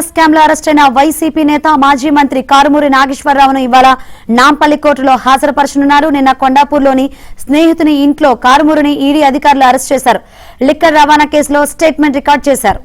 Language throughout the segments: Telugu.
స్కామ్ లో అరెస్ట్ అయిన వైసీపీ నేత మాజీ మంత్రి కారుమూరి నాగేశ్వరరావును ఇవాళ నాంపల్లి కోర్టులో హాజరుపరచనున్నారు. నిన్న కొండాపూర్లోని స్నేహితుని ఇంట్లో కారుమూరిని ఈడీ అధికారులు అరెస్ట్ చేశారు. లిక్కర్ రవాణా కేసులో స్టేట్మెంట్ రికార్డు చేశారు.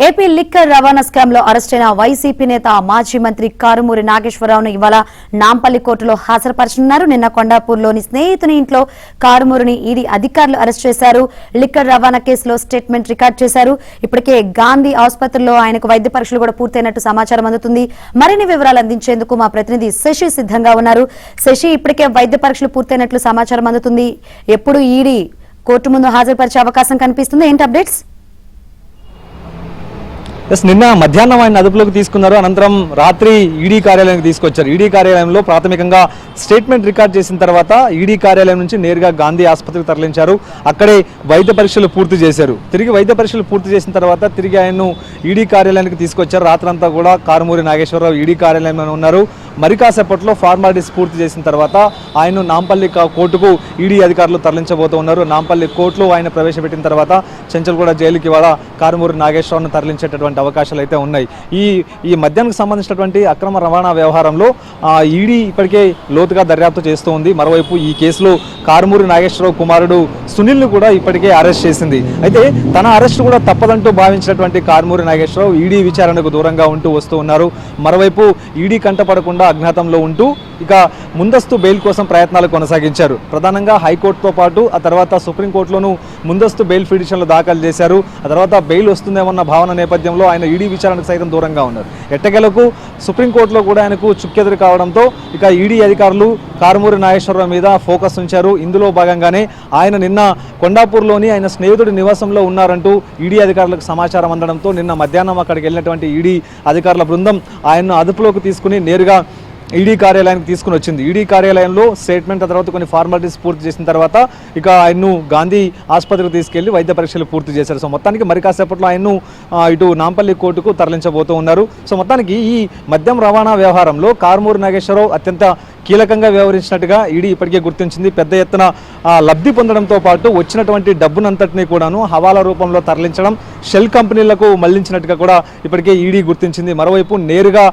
ఏపీ లిక్కర్ రవాణా స్కామ్ లో అరెస్ట్ అయిన వైసీపీ నేత మాజీ మంత్రి కారుమూరి నాగేశ్వరరావును ఇవాళ నాంపల్లి కోర్టులో హాజరుపరచనున్నారు. నిన్న కొండాపూర్లోని స్నేహితుని ఇంట్లో కారుమూరిని ఈడీ అధికారులు అరెస్ట్ చేశారు. లిక్కర్ రవాణా కేసులో స్టేట్మెంట్ రికార్డు చేశారు. ఇప్పటికే గాంధీ ఆసుపత్రిలో ఆయనకు వైద్య పరీక్షలు కూడా పూర్తయినట్టు సమాచారం అందుతుంది. మరిన్ని వివరాలు అందించేందుకు మా ప్రతినిధి శశి సిద్ధంగా ఉన్నారు. శశి, ఇప్పటికే వైద్య పరీక్షలు పూర్తయినట్లు సమాచారం అందుతుంది. ఎప్పుడు ఈడీ కోర్టు ముందు హాజరుపరిచే అవకాశం కనిపిస్తుంది? ఏంటి అప్డేట్స్? నిన్న మధ్యాహ్నం ఆయన అదుపులోకి తీసుకున్నారు. అనంతరం రాత్రి ఈడీ కార్యాలయానికి తీసుకొచ్చారు. ఈడీ కార్యాలయంలో ప్రాథమికంగా స్టేట్మెంట్ రికార్డ్ చేసిన తర్వాత ఈడీ కార్యాలయం నుంచి నేరుగా గాంధీ ఆసుపత్రికి తరలించారు. అక్కడే వైద్య పరీక్షలు పూర్తి చేశారు. తిరిగి వైద్య పరీక్షలు పూర్తి చేసిన తర్వాత తిరిగి ఆయన్ను ఈడీ కార్యాలయానికి తీసుకొచ్చారు. రాత్రంతా కూడా కారుమూరి నాగేశ్వరరావు ఈడీ కార్యాలయంలో ఉన్నారు. మరి కాసేపట్లో ఫార్మాలిటీస్ పూర్తి చేసిన తర్వాత ఆయన్ను నాంపల్లి కోర్టుకు ఈడీ అధికారులు తరలించబోతూ ఉన్నారు. నాంపల్లి కోర్టులో ఆయన ప్రవేశపెట్టిన తర్వాత చెంచల్గూడ జైలుకి ఇవాళ కారుమూరి నాగేశ్వరరావును తరలించేటటువంటి అవకాశాలు అయితే ఉన్నాయి. ఈ మద్యానికి సంబంధించినటువంటి అక్రమ రవాణా వ్యవహారంలో ఈడీ ఇప్పటికే లోతుగా దర్యాప్తు చేస్తూ ఉంది. మరోవైపు ఈ కేసులో కారుమూరి నాగేశ్వరరావు కుమారుడు సునీల్ను కూడా ఇప్పటికే అరెస్ట్ చేసింది. అయితే తన అరెస్ట్ కూడా తప్పదంటూ భావించినటువంటి కారుమూరి నాగేశ్వరరావు ఈడీ విచారణకు దూరంగా ఉంటూ వస్తూ ఉన్నారు. మరోవైపు ఈడీ కంటపడకుండా అజ్ఞాతంలో ఉంటూ ఇక ముందస్తు బెయిల్ కోసం ప్రయత్నాలు కొనసాగించారు. ప్రధానంగా హైకోర్టుతో పాటు ఆ తర్వాత సుప్రీంకోర్టులోనూ ముందస్తు బెయిల్ పిటిషన్లు దాఖలు చేశారు. ఆ తర్వాత బెయిల్ వస్తుందేమన్న భావన నేపథ్యంలో ఆయన ఈడీ విచారణకు సైతం దూరంగా ఉన్నారు. ఎట్టకేలకు సుప్రీంకోర్టులో కూడా ఆయనకు చుక్కెదురు కావడంతో ఇక ఈడీ అధికారులు కారుమూరి నాగేశ్వరరావు మీద ఫోకస్ ఉంచారు. ఇందులో భాగంగానే ఆయన నిన్న కొండాపూర్లోని ఆయన స్నేహితుడి నివాసంలో ఉన్నారంటూ ఈడీ అధికారులకు సమాచారం అందడంతో నిన్న మధ్యాహ్నం అక్కడికి వెళ్ళినటువంటి ఈడీ అధికారుల బృందం ఆయన్ను అదుపులోకి తీసుకుని నేరుగా ఈడీ కార్యాలయానికి తీసుకుని వచ్చింది. ఈడీ కార్యాలయంలో స్టేట్మెంట్ తర్వాత కొన్ని ఫార్మాలిటీస్ పూర్తి చేసిన తర్వాత ఇక ఆయన్ను గాంధీ ఆసుపత్రికి తీసుకెళ్లి వైద్య పరీక్షలు పూర్తి చేశారు. సో మొత్తానికి మరి కాసేపట్లో ఆయన్ను ఇటు నాంపల్లి కోర్టుకు తరలించబోతూ ఉన్నారు. సో మొత్తానికి ఈ మద్యం రవాణా వ్యవహారంలో కారుమూరి నాగేశ్వరరావు అత్యంత కీలకంగా వ్యవహరించినట్టుగా ఈడీ ఇప్పటికే గుర్తించింది. పెద్ద ఎత్తున లబ్ధి పొందడంతో పాటు వచ్చినటువంటి డబ్బునంతటినీ కూడాను హవాలా రూపంలో తరలించడం, షెల్ కంపెనీలకు మళ్లించినట్టుగా కూడా ఇప్పటికే ఈడీ గుర్తించింది. మరోవైపు నేరుగా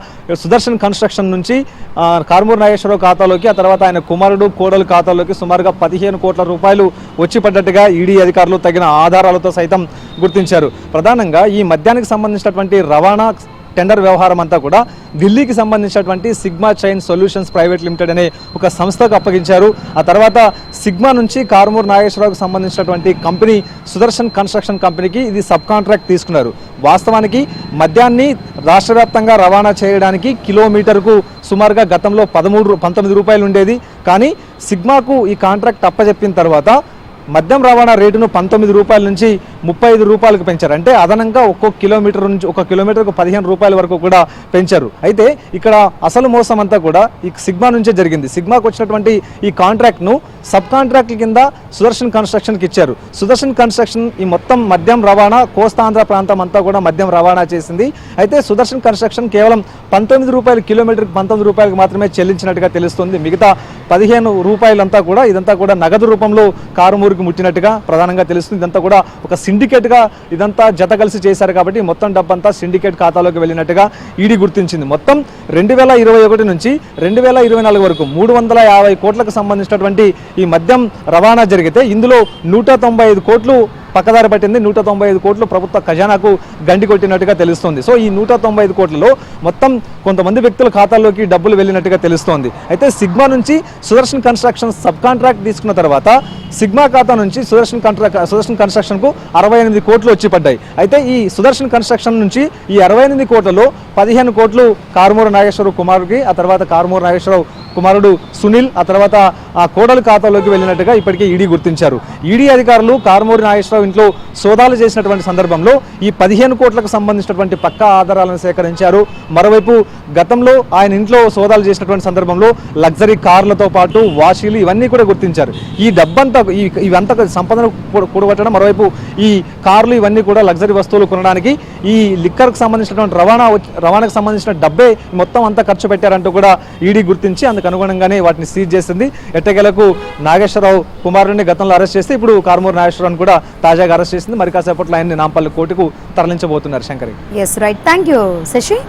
సుదర్శన్ కన్స్ట్రక్షన్ నుంచి కారుమూరి నాగేశ్వరరావు ఖాతాలోకి ఆ తర్వాత ఆయన కుమారుడు కోడలు ఖాతాలోకి సుమారుగా 15 కోట్ల రూపాయలు వచ్చి పడ్డట్టుగా ఈడీ అధికారులు తగిన ఆధారాలతో సైతం గుర్తించారు. ప్రధానంగా ఈ మద్యానికి సంబంధించినటువంటి రవాణా టెండర్ వ్యవహారం అంతా కూడా ఢిల్లీకి సంబంధించినటువంటి sigma chain solutions private limited అనే ఒక సంస్థకు అప్పగించారు. ఆ తర్వాత సిగ్మా నుంచి కారుమూరి నాగేశ్వరరావుకు సంబంధించినటువంటి కంపెనీ సుదర్శన్ కన్స్ట్రక్షన్ కంపెనీకి ఇది సబ్ కాంట్రాక్ట్ తీసుకున్నారు. వాస్తవానికి మద్యాన్ని రాష్ట్ర వ్యాప్తంగా రవాణా చేయడానికి కిలోమీటర్కు సుమారుగా గతంలో 19 రూపాయలు ఉండేది. కానీ సిగ్మాకు ఈ కాంట్రాక్ట్ అప్పచెప్పిన తర్వాత మద్యం రవాణా రేటును 19 రూపాయల నుంచి 35 రూపాయలకు పెంచారు. అంటే అదనంగా ఒక్కొక్క కిలోమీటర్ నుంచి ఒక కిలోమీటర్కు 15 రూపాయల వరకు కూడా పెంచారు. అయితే ఇక్కడ అసలు మోసం అంతా కూడా ఈ సిగ్మా నుంచే జరిగింది. సిగ్మాకు వచ్చినటువంటి ఈ కాంట్రాక్ట్ను సబ్ కాంట్రాక్ట్ల కింద సుదర్శన్ కన్స్ట్రక్షన్కి ఇచ్చారు. సుదర్శన్ కన్స్ట్రక్షన్ ఈ మొత్తం మద్యం రవాణా కోస్తాంధ్ర ప్రాంతం అంతా కూడా మద్యం రవాణా చేసింది. అయితే సుదర్శన్ కన్స్ట్రక్షన్ కేవలం 19 రూపాయలు కిలోమీటర్కి 19 రూపాయలకు మాత్రమే చెల్లించినట్టుగా తెలుస్తుంది. మిగతా 15 రూపాయలంతా కూడా ఇదంతా కూడా నగదు రూపంలో కారుమూరికి ముట్టినట్టుగా ప్రధానంగా తెలుస్తుంది. ఇదంతా కూడా ఒక సిండికేట్గా ఇదంతా జత కలిసి చేశారు కాబట్టి మొత్తం డబ్బంతా సిండికేట్ ఖాతాలోకి వెళ్ళినట్టుగా ఈడీ గుర్తించింది. మొత్తం 2021 నుంచి 2024 వరకు 350 కోట్లకు సంబంధించినటువంటి ఈ మద్యం రవాణా జరిగితే ఇందులో 195 కోట్లు పక్కదారి పట్టింది. 195 కోట్లు ప్రభుత్వ ఖజానాకు గండి కొట్టినట్టుగా తెలుస్తోంది. సో ఈ 195 కోట్లలో మొత్తం కొంతమంది వ్యక్తుల ఖాతాల్లోకి డబ్బులు వెళ్ళినట్టుగా తెలుస్తోంది. అయితే సిగ్మా నుంచి సుదర్శన్ కన్స్ట్రక్షన్ సబ్ కాంట్రాక్ట్ తీసుకున్న తర్వాత సిగ్మా ఖాతా నుంచి సుదర్శన్ కన్స్ట్రక్షన్కు 68 కోట్లు వచ్చి పడ్డాయి. అయితే ఈ సుదర్శన్ కన్స్ట్రక్షన్ నుంచి ఈ 68 కోట్లలో 15 కోట్లు కారుమూరి నాగేశ్వరరావు కుమారుడికి, ఆ తర్వాత కారుమూరి నాగేశ్వరరావు కుమారుడు సునీల్, ఆ తర్వాత ఆ కోడలు ఖాతాలోకి వెళ్ళినట్టుగా ఇప్పటికే ఈడీ గుర్తించారు. ఈడీ అధికారులు కారుమూరి నాగేశ్వరరావు ఇంట్లో సోదాలు చేసినటువంటి సందర్భంలో ఈ 15 కోట్లకు సంబంధించినటువంటి పక్కా ఆధారాలను సేకరించారు. మరోవైపు గతంలో ఆయన ఇంట్లో సోదాలు చేసినటువంటి సందర్భంలో లగ్జరీ కార్లతో పాటు వాషీలు ఇవన్నీ కూడా గుర్తించారు. ఈ డబ్బంతా ఇవంతా సంపదను కూడగొట్టడం, మరోవైపు ఈ కార్లు ఇవన్నీ కూడా లగ్జరీ వస్తువులు కొనడానికి ఈ లిక్కర్కి సంబంధించినటువంటి రవాణాకు సంబంధించిన డబ్బే మొత్తం అంతా ఖర్చు పెట్టారంటూ కూడా ఈడీ గుర్తించి అందుకు అనుగుణంగానే వాటిని సీజ్ చేసింది. ఎట్టకేలకు నాగేశ్వరరావు కుమారుడిని గతంలో అరెస్ట్ చేస్తే ఇప్పుడు కారుమూరి నాగేశ్వరరావుని కూడా తాజాగా అరెస్ట్ చేసింది. మరి కాసేపట్లో ఆయన్ని నాంపల్లి కోర్టుకు తరలించబోతున్నారు. Shankari. Yes right, thank you Shashi.